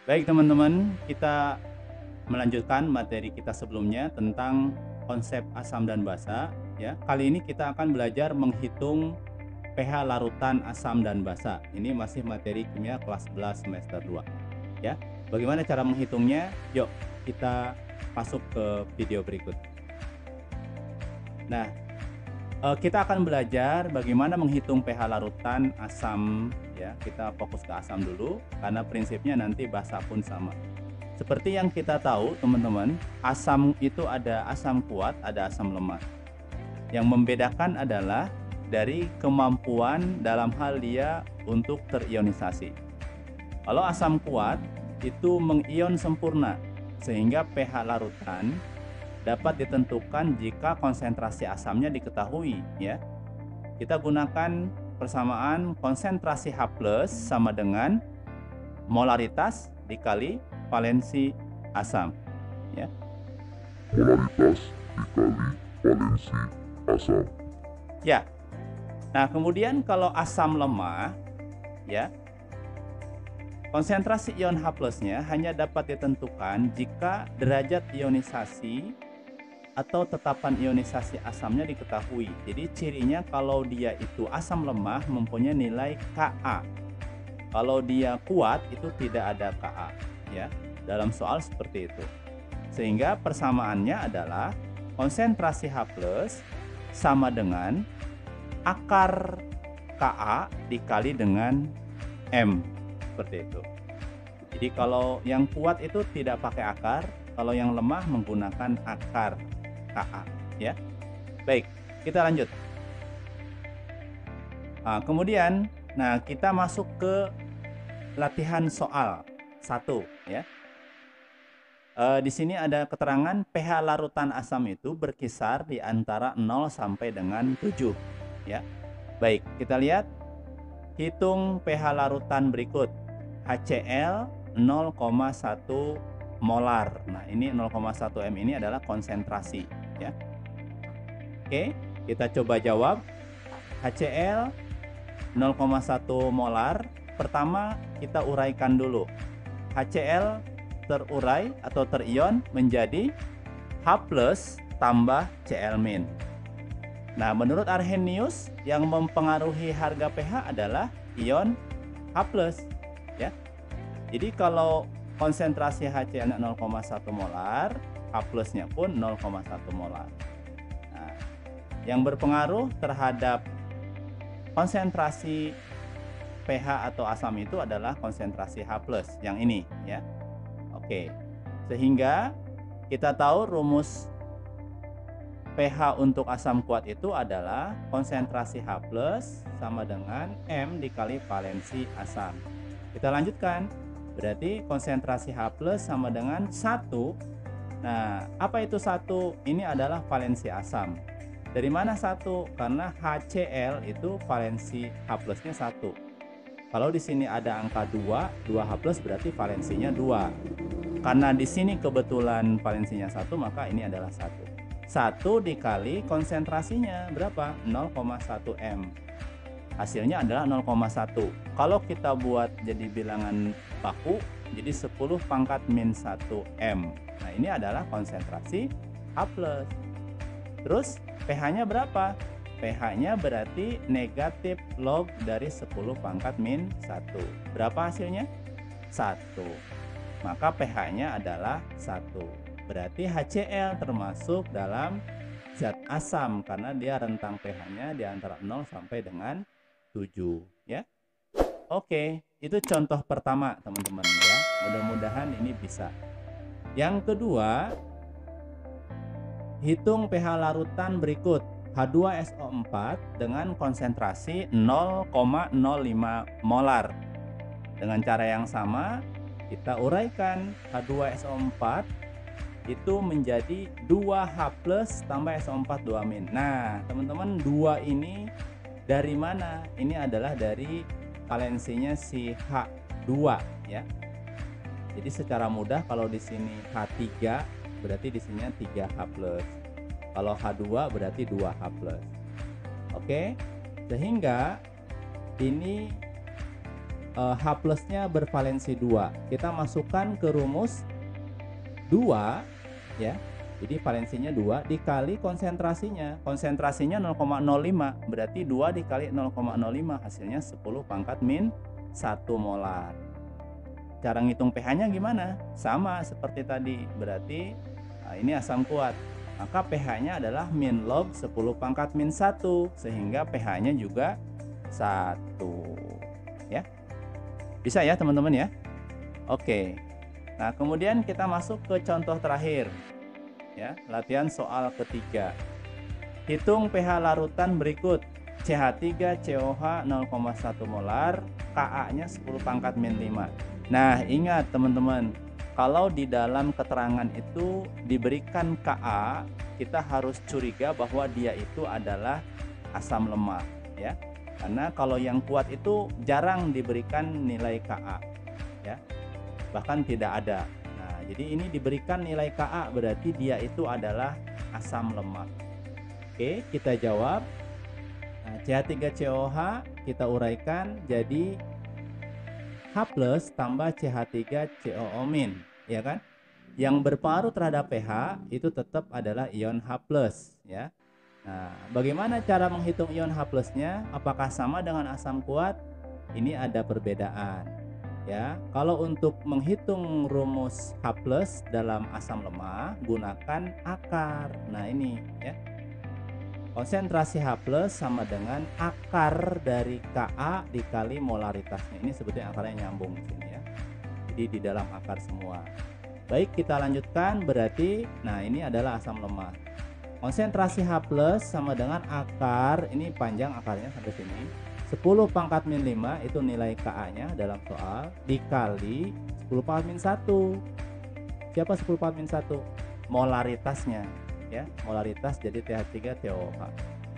Baik teman-teman, kita melanjutkan materi kita sebelumnya tentang konsep asam dan basa ya. Kali ini kita akan belajar menghitung pH larutan asam dan basa. Ini masih materi kimia kelas 11 semester 2 ya. Bagaimana cara menghitungnya? Yuk kita masuk ke video berikut. Nah, kita akan belajar bagaimana menghitung pH larutan asam ya. Kita fokus ke asam dulu karena prinsipnya nanti basa pun sama. Seperti yang kita tahu teman-teman, asam itu ada asam kuat, ada asam lemah. Yang membedakan adalah dari kemampuan dalam hal dia untuk terionisasi. Kalau asam kuat itu mengion sempurna sehingga pH larutan dapat ditentukan jika konsentrasi asamnya diketahui ya. Kita gunakan persamaan konsentrasi H+ sama dengan molaritas dikali valensi asam ya. Molaritas dikali valensi asam. Ya. Nah, kemudian kalau asam lemah ya, konsentrasi ion H+-nya hanya dapat ditentukan jika derajat ionisasi atau tetapan ionisasi asamnya diketahui. Jadi cirinya kalau dia itu asam lemah mempunyai nilai Ka. Kalau dia kuat itu tidak ada Ka ya. Dalam soal seperti itu. Sehingga persamaannya adalah konsentrasi H+ sama dengan akar Ka dikali dengan M. Seperti itu. Jadi kalau yang kuat itu tidak pakai akar, kalau yang lemah menggunakan akar Ka ya. Baik, kita lanjut. Nah, kemudian kita masuk ke latihan soal 1 ya. Di sini ada keterangan pH larutan asam itu berkisar di antara 0 sampai dengan 7 ya. Baik, kita lihat hitung pH larutan berikut. HCl 0,1 molar. Nah, ini 0,1 M ini adalah konsentrasi ya. Oke, kita coba jawab. HCl 0,1 molar. Pertama kita uraikan dulu. HCl terurai atau terion menjadi H+ tambah Cl-. Nah, menurut Arrhenius yang mempengaruhi harga pH adalah ion H+ ya. Jadi kalau konsentrasi HCl 0,1 molar, H+-nya pun 0,1 molar. Nah, yang berpengaruh terhadap konsentrasi pH atau asam itu adalah konsentrasi H+ yang ini ya. Oke. Sehingga kita tahu rumus pH untuk asam kuat itu adalah konsentrasi H+ sama dengan M dikali valensi asam. Kita lanjutkan. Berarti konsentrasi H+ sama dengan 1. Nah, apa itu 1? Ini adalah valensi asam. Dari mana 1? Karena HCl itu valensi H+-nya 1. Kalau di sini ada angka 2, 2H+ berarti valensinya 2. Karena di sini kebetulan valensinya 1, maka ini adalah 1. 1 dikali konsentrasinya berapa? 0,1 M. Hasilnya adalah 0,1. Kalau kita buat jadi bilangan baku, jadi 10 pangkat min 1 M. Nah, ini adalah konsentrasi H+. Terus pH-nya berapa? pH-nya berarti negatif log dari 10 pangkat min 1. Berapa hasilnya? 1. Maka pH-nya adalah 1. Berarti HCl termasuk dalam zat asam karena dia rentang pH-nya di antara 0 sampai dengan 7 ya. Oke, itu contoh pertama teman-teman ya. Mudah-mudahan ini bisa. Yang kedua, hitung pH larutan berikut. H2SO4 dengan konsentrasi 0,05 molar. Dengan cara yang sama, kita uraikan H2SO4 itu menjadi 2H+ tambah SO4 2-. Nah, teman-teman, 2 ini dari mana? Ini adalah dari valensinya si H2 ya. Jadi secara mudah kalau di sini H3 berarti di sini 3H+. Kalau H2 berarti 2H+. Oke. Sehingga ini H plusnya bervalensi 2. Kita masukkan ke rumus 2 ya. Jadi valensinya 2 dikali konsentrasinya. Konsentrasinya 0,05, berarti 2 dikali 0,05 hasilnya 10 pangkat min 1 molar. Cara ngitung pH-nya gimana? Sama seperti tadi, berarti ini asam kuat. Maka pH-nya adalah min log 10 pangkat min 1, sehingga pH-nya juga 1. Ya. Bisa ya teman-teman ya? Oke. Nah, kemudian kita masuk ke contoh terakhir. Ya, latihan soal ketiga. Hitung pH larutan berikut. CH3COH 0,1 molar, Ka-nya 10 pangkat min 5. Nah, ingat teman-teman, kalau di dalam keterangan itu diberikan Ka, kita harus curiga bahwa dia itu adalah asam lemak, ya. Karena kalau yang kuat itu jarang diberikan nilai Ka, ya. Bahkan tidak ada. Nah, jadi ini diberikan nilai Ka, berarti dia itu adalah asam lemak. Oke, kita jawab. Nah, CH3COH kita uraikan jadi H plus tambah CH3COO-, ya kan? Yang berpengaruh terhadap pH itu tetap adalah ion H plus, ya. Nah, bagaimana cara menghitung ion H plusnya? Apakah sama dengan asam kuat? Ini ada perbedaan, ya. Kalau untuk menghitung rumus H plus dalam asam lemah, gunakan akar. Nah, ini ya. Konsentrasi H plus sama dengan akar dari Ka dikali molaritasnya. Ini sebetulnya akarnya nyambung di sini ya. Jadi di dalam akar semua. Baik, kita lanjutkan. Berarti, nah ini adalah asam lemah. Konsentrasi H plus sama dengan akar, ini panjang akarnya sampai sini. 10 pangkat min 5 itu nilai Ka-nya dalam soal, dikali 10 pangkat min 1. Siapa 10 pangkat min 1? Molaritasnya. Ya, molaritas jadi CH3COH.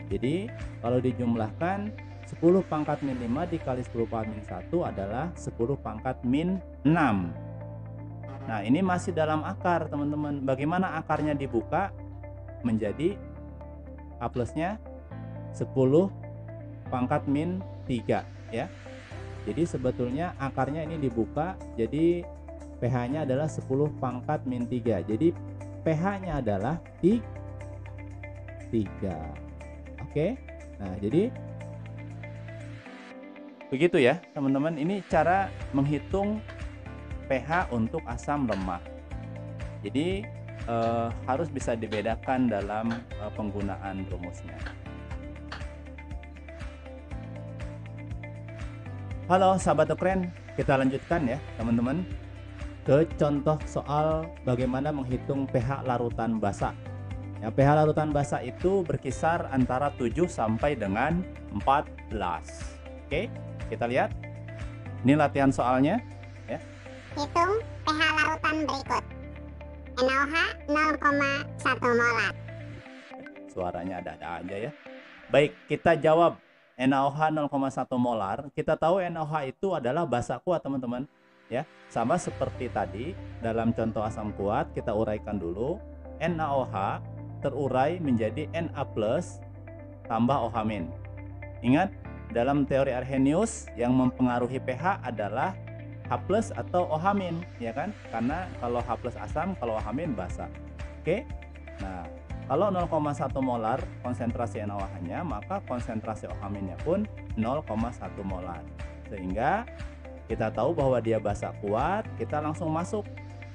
Jadi kalau dijumlahkan 10 pangkat min 5 dikali 10 pangkat min 1 adalah 10 pangkat min 6. Nah, ini masih dalam akar teman-teman. Bagaimana akarnya dibuka menjadi H plusnya 10 pangkat min 3 ya. Jadi sebetulnya akarnya ini dibuka, jadi pH-nya adalah 10 pangkat min 3. Jadi pH-nya adalah 3. Oke. Nah, jadi begitu ya, teman-teman. Ini cara menghitung pH untuk asam lemak. Jadi harus bisa dibedakan dalam penggunaan rumusnya. Halo sahabat Okren, kita lanjutkan ya, teman-teman, ke contoh soal bagaimana menghitung pH larutan basa. Ya, pH larutan basa itu berkisar antara 7 sampai dengan 14. Oke, kita lihat. Ini latihan soalnya ya. Hitung pH larutan berikut. NaOH 0,1 molar. Suaranya ada-ada aja ya. Baik, kita jawab. NaOH 0,1 molar. Kita tahu NaOH itu adalah basa kuat, teman-teman. Ya, sama seperti tadi dalam contoh asam kuat, kita uraikan dulu. NaOH terurai menjadi Na plus tambah OH-. Ingat, dalam teori Arrhenius yang mempengaruhi pH adalah H plus atau OH-, ya kan? Karena kalau H plus asam, kalau OH- basa. Oke. Nah, kalau 0,1 molar konsentrasi NaOH-nya, maka konsentrasi OH-nya pun 0,1 molar. Sehingga kita tahu bahwa dia basa kuat, kita langsung masuk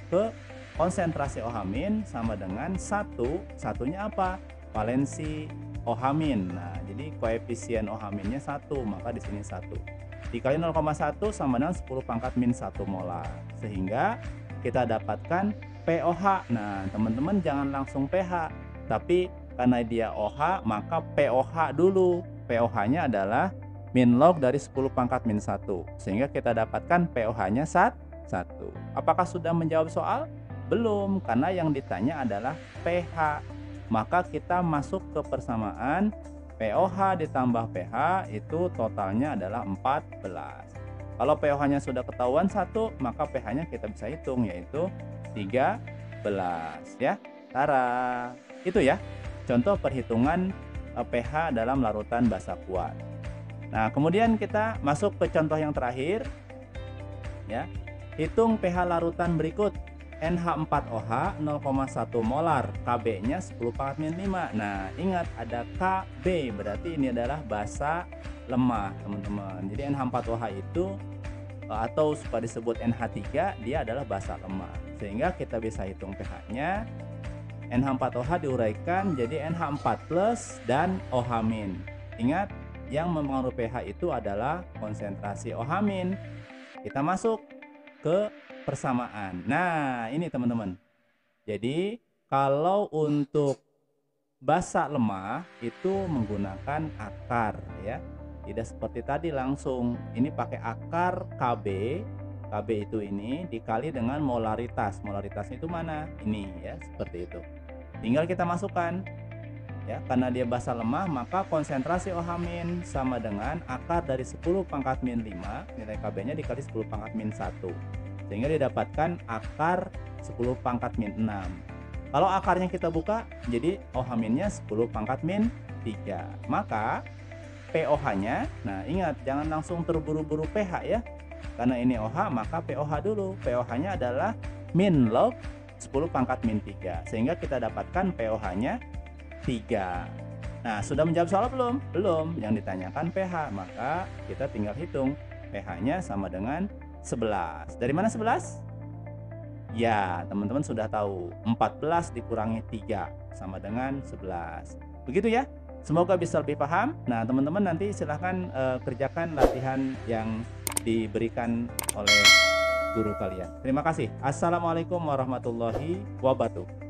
ke konsentrasi OH- sama dengan 1. Satunya apa? Valensi OH-. Nah, jadi koefisien OH-nya 1, maka di sini 1. Dikali 0,1 sama dengan 10 pangkat min 1 molar. Sehingga kita dapatkan POH. Nah, teman-teman jangan langsung pH, tapi karena dia OH, maka POH dulu. POH-nya adalah min log dari 10 pangkat min 1. Sehingga kita dapatkan POH-nya 1. Apakah sudah menjawab soal? Belum, karena yang ditanya adalah pH. Maka kita masuk ke persamaan POH ditambah pH itu totalnya adalah 14. Kalau POH-nya sudah ketahuan 1, maka pH-nya kita bisa hitung, yaitu 13 ya. Tara. Itu ya contoh perhitungan pH dalam larutan basa kuat. Nah, kemudian kita masuk ke contoh yang terakhir, ya. Hitung pH larutan berikut. NH4OH 0,1 molar, Kb-nya 10⁻⁵. Nah, ingat ada Kb, berarti ini adalah basa lemah, teman-teman. Jadi NH4OH itu atau suka disebut NH3, dia adalah basa lemah. Sehingga kita bisa hitung pH-nya. NH4OH diuraikan jadi NH4+ dan OH-. Ingat, yang mempengaruhi pH itu adalah konsentrasi OH-. Kita masuk ke persamaan. Nah, ini teman-teman. Jadi, kalau untuk basa lemah itu menggunakan akar ya. Tidak seperti tadi langsung. Ini pakai akar Kb. Kb itu ini dikali dengan molaritas. Molaritasnya itu mana? Ini ya, seperti itu. Tinggal kita masukkan. Ya, karena dia basa lemah, maka konsentrasi OH- sama dengan akar dari 10⁻⁵, nilai Kb-nya dikali 10⁻⁻⁴. Sehingga didapatkan akar 10⁻⁻⁶. Kalau akarnya kita buka, jadi OH-nya 10⁻⁻3. Maka pOH-nya, nah ingat jangan langsung terburu-buru pH ya. Karena ini OH, maka pOH dulu. pOH-nya adalah min log 10⁻⁻3. Sehingga kita dapatkan pOH-nya 3. Nah, sudah menjawab soal belum? Belum. Yang ditanyakan pH, maka kita tinggal hitung. pH-nya sama dengan 11. Dari mana 11? Ya, teman-teman sudah tahu. 14 dikurangi 3 sama dengan 11. Begitu ya. Semoga bisa lebih paham. Nah, teman-teman nanti silahkan kerjakan latihan yang diberikan oleh guru kalian. Terima kasih. Assalamualaikum warahmatullahi wabarakatuh.